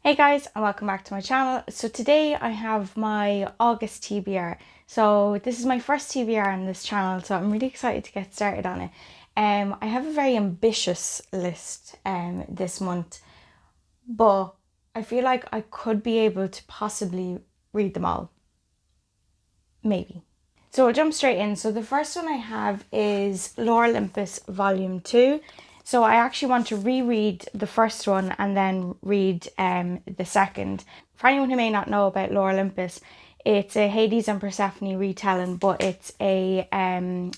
Hey guys, and welcome back to my channel. So today I have my August TBR. So this is my first TBR on this channel, so I'm really excited to get started on it. I have a very ambitious list this month, but I feel like I could be able to possibly read them all. Maybe. So we'll jump straight in. So the first one I have is Olympus Volume 2. So I actually want to reread the first one and then read the second. For anyone who may not know about Olympus, it's a Hades and Persephone retelling, but it's a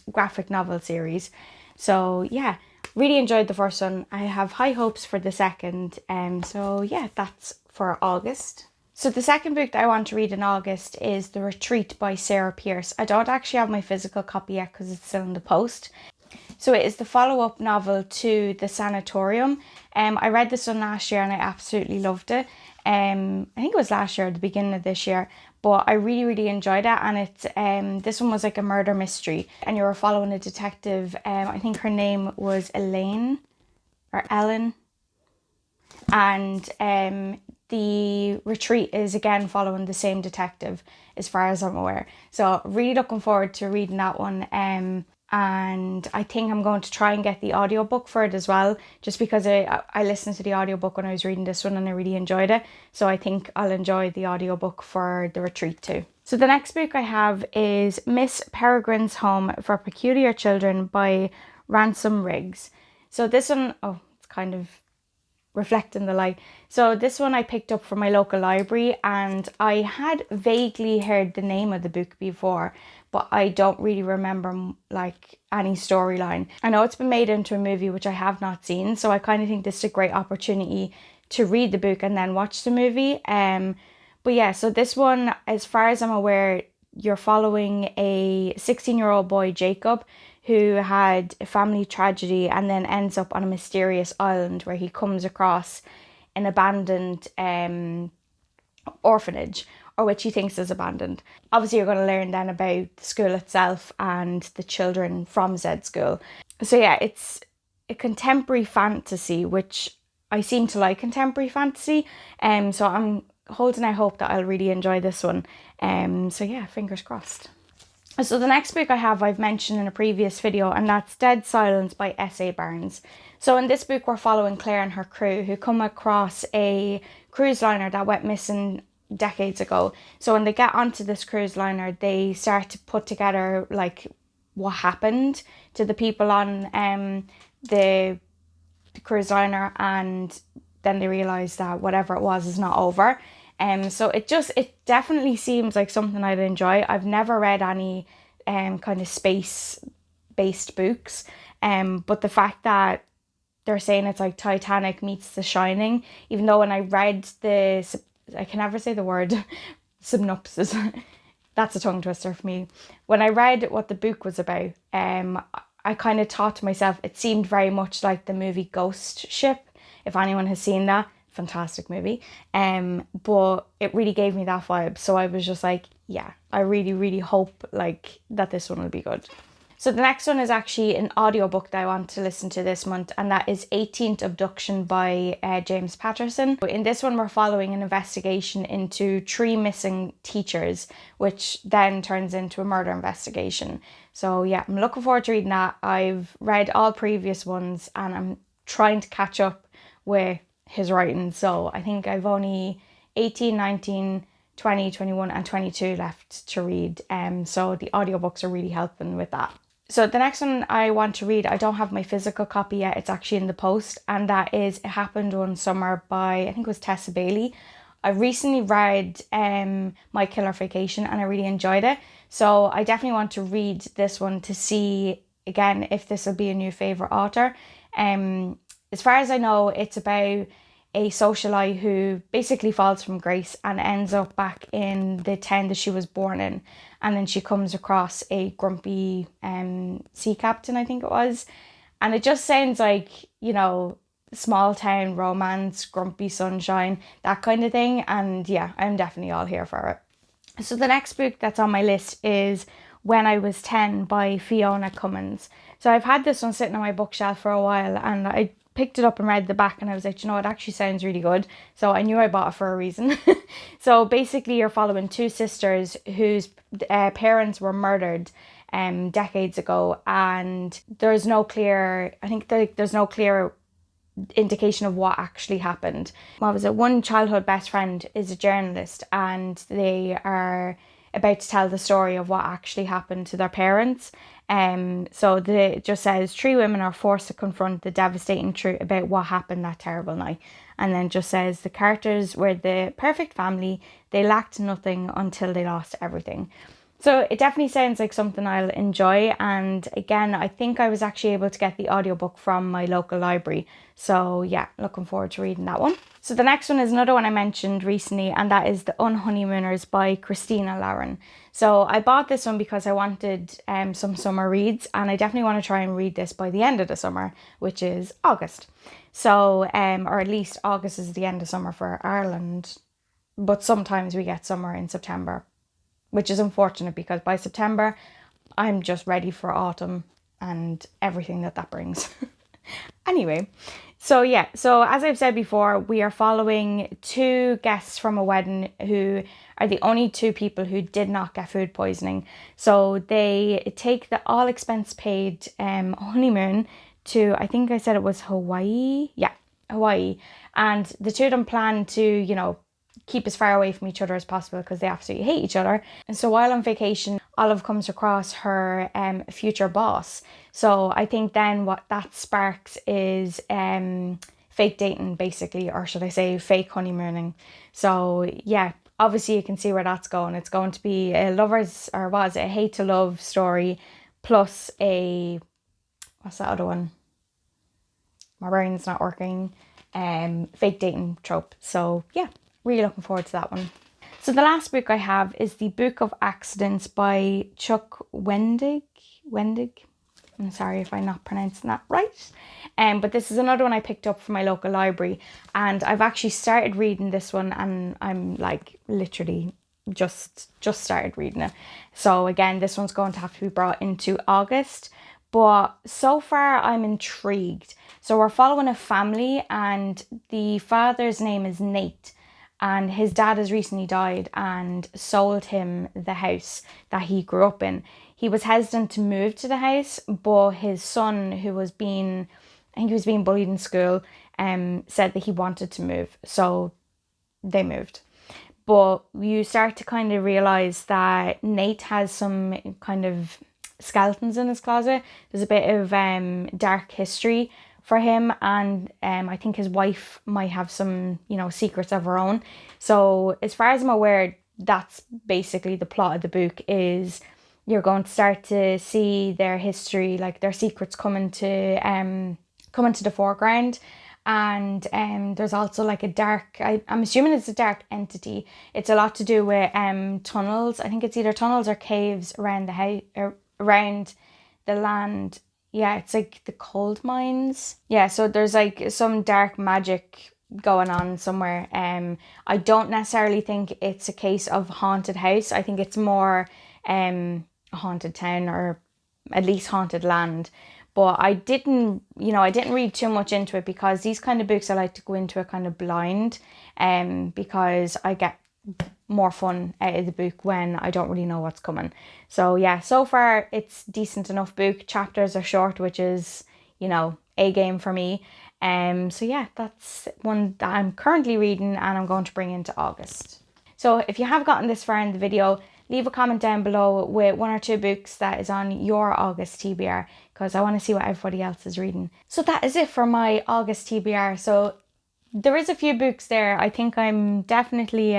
graphic novel series. So yeah, really enjoyed the first one. I have high hopes for the second. So yeah, that's for August. So the second book that I want to read in August is The Retreat by Sarah Pearse. I don't actually have my physical copy yet because it's still in the post. So it is the follow-up novel to The Sanatorium. I read this one last year and I absolutely loved it. I think it was last year, at the beginning of this year, but I really enjoyed it. And it's this one was like a murder mystery, and you were following a detective. I think her name was Elaine or Ellen, and the retreat is again following the same detective, as far as I'm aware. So really looking forward to reading that one. And I think I'm going to try and get the audiobook for it as well, just because I listened to the audiobook when I was reading this one and I really enjoyed it. So I think I'll enjoy the audiobook for The Retreat too. So the next book I have is Miss Peregrine's Home for Peculiar Children by Ransom Riggs. So this one, it's kind of reflecting the light. So this one I picked up from my local library, and I had vaguely heard the name of the book before, but I don't really remember like any storyline. I know it's been made into a movie, which I have not seen, so I kind of think this is a great opportunity to read the book and then watch the movie. But yeah, so this one, as far as I'm aware, you're following a 16-year-old boy, Jacob, who had a family tragedy and then ends up on a mysterious island where he comes across an abandoned orphanage, or which he thinks is abandoned. Obviously, you're going to learn then about the school itself and the children from said school. So yeah, it's a contemporary fantasy, which I seem to like contemporary fantasy. So I'm holding out hope that I'll really enjoy this one. So yeah, fingers crossed. So the next book I have, I've mentioned in a previous video, and that's Dead Silence by S.A. Barnes. So in this book, we're following Claire and her crew, who come across a cruise liner that went missing decades ago. So when they get onto this cruise liner, they start to put together like what happened to the people on the cruise liner, and then they realise that whatever it was is not over. So it definitely seems like something I'd enjoy. I've never read any kind of space-based books, but the fact that they're saying it's like Titanic meets The Shining, even though when I read I can never say the word synopsis. That's a tongue twister for me. When I read what the book was about, I kind of thought to myself, it seemed very much like the movie Ghost Ship, if anyone has seen that. Fantastic movie, but it really gave me that vibe. So I was just like, yeah, I really hope like that this one will be good. So the next one is actually an audiobook that I want to listen to this month, and that is 18th Abduction by James Patterson. In this one, we're following an investigation into 3 missing teachers, which then turns into a murder investigation. So yeah, I'm looking forward to reading that. I've read all previous ones and I'm trying to catch up with his writing. So I think I've only 18, 19, 20, 21 and 22 left to read. So the audiobooks are really helping with that. So the next one I want to read, I don't have my physical copy yet, it's actually in the post, and that is It Happened One Summer by, I think it was Tessa Bailey. I recently read My Killer Vacation and I really enjoyed it. So I definitely want to read this one to see, again, if this will be a new favourite author. As far as I know, it's about a socialite who basically falls from grace and ends up back in the town that she was born in. And then she comes across a grumpy sea captain, I think it was. And it just sounds like, you know, small town romance, grumpy sunshine, that kind of thing. And yeah, I'm definitely all here for it. So the next book that's on my list is When I Was 10 by Fiona Cummins. So I've had this one sitting on my bookshelf for a while, and I picked it up and read the back, and I was like, you know, it actually sounds really good. So I knew I bought it for a reason. So basically you're following two sisters whose parents were murdered decades ago, and there's no clear, I think there's no clear indication of what actually happened. What was it? One childhood best friend is a journalist, and they are about to tell the story of what actually happened to their parents. So it just says 3 women are forced to confront the devastating truth about what happened that terrible night. And then just says the characters were the perfect family. They lacked nothing until they lost everything. So it definitely sounds like something I'll enjoy. And again, I think I was actually able to get the audiobook from my local library. So yeah, looking forward to reading that one. So the next one is another one I mentioned recently, and that is the On Honeymooners by Christina Lauren. So I bought this one because I wanted some summer reads, and I definitely want to try and read this by the end of the summer, which is August. So, or at least August is the end of summer for Ireland, but sometimes we get summer in September, which is unfortunate because by September, I'm just ready for autumn and everything that brings. Anyway, so yeah, so as I've said before, we are following 2 guests from a wedding who are the only 2 people who did not get food poisoning. So they take the all expense paid honeymoon to, I think I said it was Hawaii. Yeah, Hawaii. And the 2 of them plan to, you know, keep as far away from each other as possible because they absolutely hate each other. And so while on vacation, Olive comes across her future boss. So I think then what that sparks is fake dating, basically, or should I say fake honeymooning. So yeah, obviously you can see where that's going. It's going to be a lovers, or was it a hate to love story, plus a, what's that other one? My brain's not working. Fake dating trope. So yeah, really looking forward to that one. So the last book I have is The Book of Accidents by Chuck Wendig. I'm sorry if I'm not pronouncing that right. But this is another one I picked up from my local library, and I've actually started reading this one, and I'm like literally just started reading it. So again, this one's going to have to be brought into August. But so far I'm intrigued. So we're following a family, and the father's name is Nate, and his dad has recently died and sold him the house that he grew up in. He was hesitant to move to the house, but his son, who was being, I think he was being bullied in school, said that he wanted to move. So they moved. But you start to kind of realise that Nate has some kind of skeletons in his closet. There's a bit of dark history for him, and I think his wife might have some, you know, secrets of her own. So as far as I'm aware, that's basically the plot of the book. Is you're going to start to see their history, like their secrets coming to the foreground. And there's also like a dark, I'm assuming it's a dark entity. It's a lot to do with tunnels. I think it's either tunnels or caves around the house, around the land. Yeah, it's like the coal mines. Yeah, so there's like some dark magic going on somewhere. I don't necessarily think it's a case of haunted house. I think it's more a haunted town, or at least haunted land. But I didn't read too much into it, because these kind of books I like to go into it kind of blind, because I get more fun out of the book when I don't really know what's coming. So yeah, so far it's decent enough book. Chapters are short, which is, you know, a game for me. So yeah, that's one that I'm currently reading and I'm going to bring into August. So if you have gotten this far in the video, leave a comment down below with 1 or 2 books that is on your August TBR, because I want to see what everybody else is reading. So that is it for my August TBR. So there is a few books there. I think I'm definitely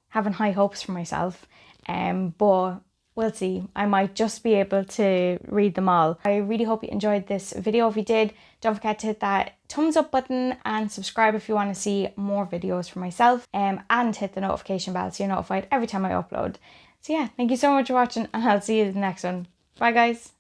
having high hopes for myself, but we'll see. I might just be able to read them all. I really hope you enjoyed this video. If you did, don't forget to hit that thumbs up button and subscribe if you want to see more videos from myself, and hit the notification bell so you're notified every time I upload. So yeah, thank you so much for watching, and I'll see you in the next one. Bye guys.